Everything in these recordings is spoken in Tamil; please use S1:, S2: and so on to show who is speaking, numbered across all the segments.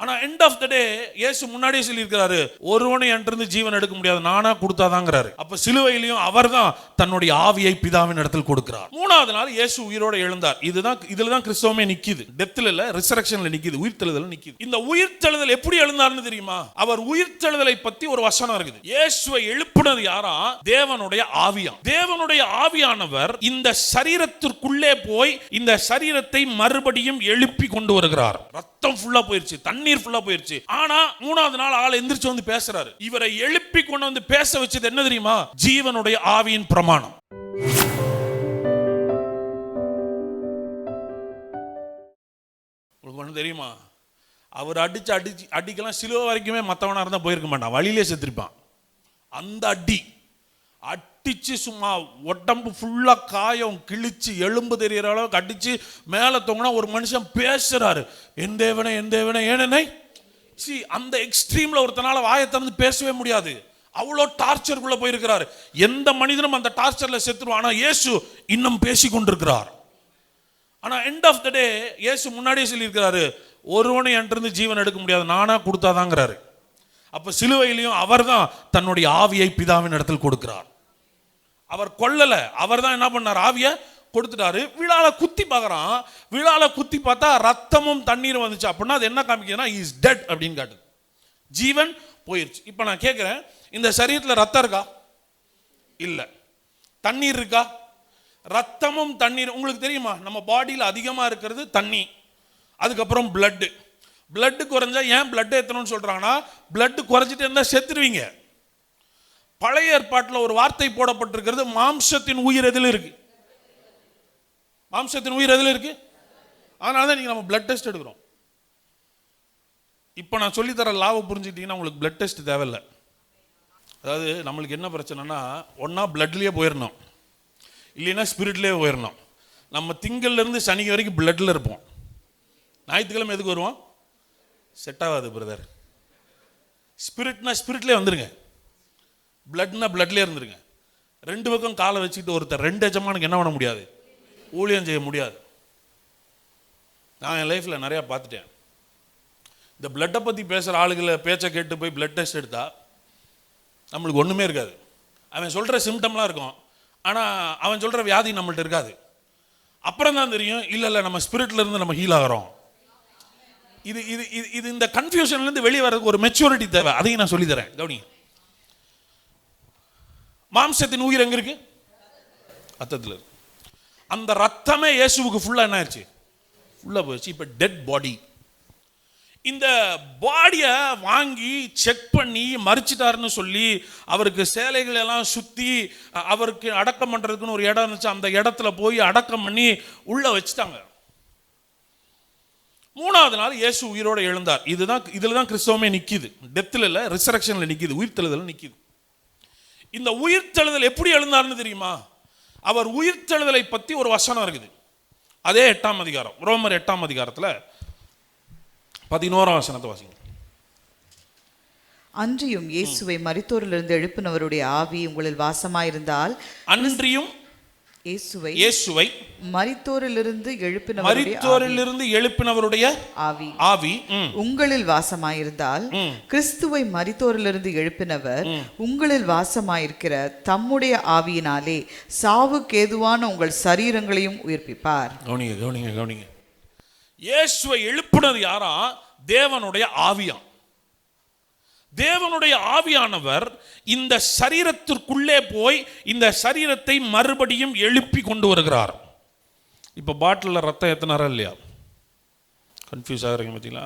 S1: ஆனா எண்ட் ஆஃப் த டே இயேசு முன்னாடியே சொல்லியிருக்கிறாரு, ஒருவனை என்கிட்ட ஜீவன் எடுக்க முடியாது, நானா கொடுத்தாதாங்கிறாரு. அப்ப சிலுவையிலையும் அவர்தான் தன்னுடைய ஆவியை பிதாவின் இடத்தில் கொடுக்கிறார். மூணாவது நாள் இயேசு உயிரோட எழுந்தார். இதுலதான் கிறிஸ்தவமே நிக்குது. டெத்ல இல்ல, ரிசரக்ஷன்ல நிக்குது, உயிர்த்தெழுதல் நிக்குது. இந்த உயிர்த்தெழுதல் எப்படி எழுந்தார்னு தெரியுமா? அவர் உயிர்த்தெழுதலை பத்தி ஒரு வசனம் இருக்குது. இயேசுவை எழுப்புனது யாரா? தேவனுடைய ஆவியா. தேவனுடைய ஆவியானவர் இந்த சரீரத்திற்குள்ளே போய் இந்த சரீரத்தை மறுபடியும் எழுப்பி கொண்டு வருகிறார். ரத்தம் ஃபுல்லா போயிருச்சு, தண்ணீர் ஃபுல்லா போயிருச்சு. ஆனா மூணாவது நாள் ஆள் எந்திரிச்சு வந்து பேசுறாரு. இவரை எழுப்பி கொண்டு வந்து பேச வச்சது என்ன தெரியுமா? ஜீவனுடைய ஆவியின் பிரமாணம். உங்களுக்கு ஒண்ணு தெரியுமா? அவர் அடிக்கலாம் சிலுவை வரைக்குமே மத்தவனா இருந்தா போயிருக்க மாட்டான், வழியிலே செத்துருப்பான். அந்த அடிச்சு சும்மா உடம்பு ஃபுல்லா காயம் கிழிச்சு எலும்பு தெரியற அளவுக்கு அடிச்சு மேல தொங்கினா ஒரு மனுஷன் பேசுறாரு, என் தேவனே என் தேவனே ஏனென்னை. அந்த எக்ஸ்ட்ரீம்ல ஒருத்தனால வாயை திறந்து பேசவே முடியாது. அவ்வளோ டார்ச்சருக்குள்ள போயிருக்கிறாரு. எந்த மனிதனும் அந்த டார்ச்சர்ல செத்துருவான். ஆனா இயேசு இன்னும் பேசி கொண்டிருக்கிறார். ஆனா எண்ட் ஆஃப் த டே இயேசு முன்னாடியே சொல்லியிருக்கிறாரு, ஒருவனை என்கிட்ட ஜீவன் எடுக்க முடியாது, நானா கொடுத்தாதாங்கிறாரு. அப்ப சிலுவையிலையும் அவர்தான் தன்னுடைய ஆவியை பிதாவின் இடத்தில் கொடுக்கிறார். அவர் கொல்லல, அவர் தான் என்ன பண்ணார்? ஆவிய கொடுத்துட்டாரு. விழால குத்தி பார்க்கறான். விழால குத்தி பார்த்தா ரத்தமும் தண்ணீரும் வந்துச்சு. அப்படின்னா அது என்ன காமிக்குதுன்னா he is dead அப்படின்னு காட்டுது. ஜீவன் போயிருச்சு. இப்போ நான் கேட்கிறேன், இந்த சரீரத்தில் ரத்தம் இருக்கா? இல்ல. தண்ணீர் இருக்கா? ரத்தமும் தண்ணீர். உங்களுக்கு தெரியுமா, நம்ம பாடியில் அதிகமா இருக்கிறது தண்ணி, அதுக்கப்புறம் பிளட் குறைஞ்சா ஏன் பிளட் ஏற்றணும்னு சொல்றாங்கன்னா, பிளட் குறைஞ்சிட்டு இருந்தா செத்துருவீங்க. பழைய ஏற்பாட்டில் ஒரு வார்த்தை போடப்பட்டிருக்கிறது, மாம்சத்தின் உயிர் எதில் இருக்கு? மாம்சத்தின் உயிர் எதில் இருக்கு? அதனால தான் நீங்க நம்ம பிளட் டெஸ்ட் எடுக்கிறோம். இப்போ நான் சொல்லித்தர லாவை புரிஞ்சுக்கிட்டீங்கன்னா உங்களுக்கு பிளட் டெஸ்ட் தேவையில்லை. அதாவது நம்மளுக்கு என்ன பிரச்சனைனா, ஒன்னா பிளட்லேயே போயிடணும், இல்லைன்னா ஸ்பிரிட்லேயே போயிடணும். நம்ம திங்கள்லேருந்து சனி வரைக்கும் பிளட்ல இருப்போம். ஞாயிற்றுக்கிழமை எதுக்கு வருவோம்? செட் ஆகாது பிரதர். ஸ்பிரிட்னா ஸ்பிரிட்லேயே வந்துருங்க, பிளட்னா பிளட்லேயே இருந்துருங்க. ரெண்டு பக்கம் காலை வச்சுக்கிட்டு ஒருத்தர் ரெண்டு எஜமானுக்கு என்ன பண்ண முடியாது? ஊழியம் செய்ய முடியாது. நான் என் லைஃப்பில் நிறையா பார்த்துட்டேன். இந்த பிளட்டை பற்றி பேசுகிற ஆளுகளை பேச்சை கேட்டு போய் பிளட் டெஸ்ட் எடுத்தா நம்மளுக்கு ஒன்றுமே இருக்காது. அவன் சொல்கிற சிம்டம்லாம் இருக்கும், ஆனால் அவன் சொல்கிற வியாதி நம்மள்ட்ட இருக்காது. அப்புறம் தான் தெரியும், இல்லை நம்ம ஸ்பிரிட்ல இருந்து நம்ம ஹீல் ஆகிறோம். இது இது இது இந்த கன்ஃபியூஷன்லேருந்து வெளியே வர்றதுக்கு ஒரு மெச்சூரிட்டி தேவை. அதையும் நான் சொல்லித்தரேன், கவனிங்க. மாம்சத்தின் உயிர் எங்க இருக்கு? ரத்தத்தில் இருக்கு. அந்த ரத்தமே இயேசுவுக்கு ஃபுல்லா என்ன ஆயிடுச்சு? ஃபுல்லா போயிடுச்சு. இப்ப டெட் பாடி. இந்த பாடியை வாங்கி செக் பண்ணி மறிச்சிட்டாருன்னு சொல்லி அவருக்கு சேலைகள் எல்லாம் சுத்தி அவருக்கு அடக்கம் பண்றதுக்குன்னு ஒரு இடம் இருந்துச்சு. அந்த இடத்துல போய் அடக்கம் பண்ணி உள்ள வச்சுட்டாங்க. மூணாவது நாள் இயேசு உயிரோட எழுந்தார். இதுலதான் கிறிஸ்தவமே நிக்குது. டெத்ல இல்ல, ரிசரக்ஷன்ல நிக்குது, உயிர்த்தெழுதல் நிக்குது. இந்த உயிர்த்தெழுதல் எப்படி எழுந்தார்னு தெரியுமா? அவர் உயிர்த்தெழுதலை பத்தி ஒரு வசனம் இருக்குது. அதே 8ஆம் அதிகாரம், ரோமர் 8ஆம் அதிகாரத்துல 11ஆம் வசனத்தை வாசிங்க.
S2: அன்றியும் இயேசுவை மரித்தோரிலிருந்து எழுப்பினவருடைய ஆவி உங்களில் வாசமாயிருந்தால்,
S1: அன்றியும் இயேசுவை
S2: மரித்தோரிலிருந்து
S1: எழுப்பினவருடைய ஆவி
S2: உங்களில் வாசமாயிருந்தால், கிறிஸ்துவை மரித்தோரிலிருந்து எழுப்பினவர் உங்களில் வாசமாயிருக்கிற தம்முடைய ஆவியினாலே சாவுக்கு ஏதுவான உங்கள் சரீரங்களையும் உயிர்ப்பிப்பார்.
S1: கவனிங்க. இயேசுவை எழுப்பினது யாரா? தேவனுடைய ஆவியா. தேவனுடைய ஆவியானவர் இந்த சரீரத்திற்குள்ளே போய் இந்த சரீரத்தை மறுபடியும் எழுப்பி கொண்டு வருகிறார். இப்போ பாட்டிலில் ரத்தம் ஏற்றினாரா இல்லையா? கன்ஃபியூஸ் ஆகுறீங்க பார்த்தீங்களா?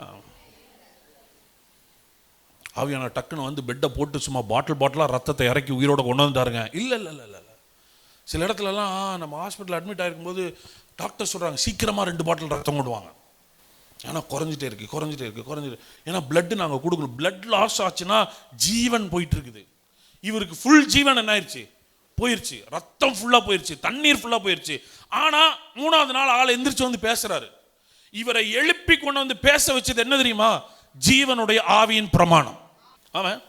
S1: ஆவியான டக்குன்னு வந்து பெட்டை போட்டு சும்மா பாட்டிலாக ரத்தத்தை இறக்கி உயிரோட கொண்டு வந்துட்டாருங்க. இல்லை. சில இடத்துலலாம் நம்ம ஹாஸ்பிட்டல் அட்மிட் ஆகிருக்கும்போது டாக்டர் சொல்கிறாங்க, சீக்கிரமாக 2 பாட்டில் ரத்தம் கொண்டுவாங்க. ஏன்னா குறைஞ்சிட்டே இருக்கு. ஏன்னா பிளட் நாங்கள் கொடுக்கணும். பிளட் லாஸ் ஆச்சுன்னா ஜீவன் போயிட்டு இருக்குது. இவருக்கு ஃபுல் ஜீவன் என்ன ஆயிடுச்சு? போயிருச்சு. ரத்தம் ஃபுல்லா போயிருச்சு, தண்ணீர் ஃபுல்லா போயிருச்சு. ஆனா மூணாவது நாள் ஆள் எந்திரிச்சு வந்து பேசுறாரு. இவரை எழுப்பி கொண்டு வந்து பேச வச்சது என்ன தெரியுமா? ஜீவனுடைய ஆவியின் பிரமாணம். ஆமாம்.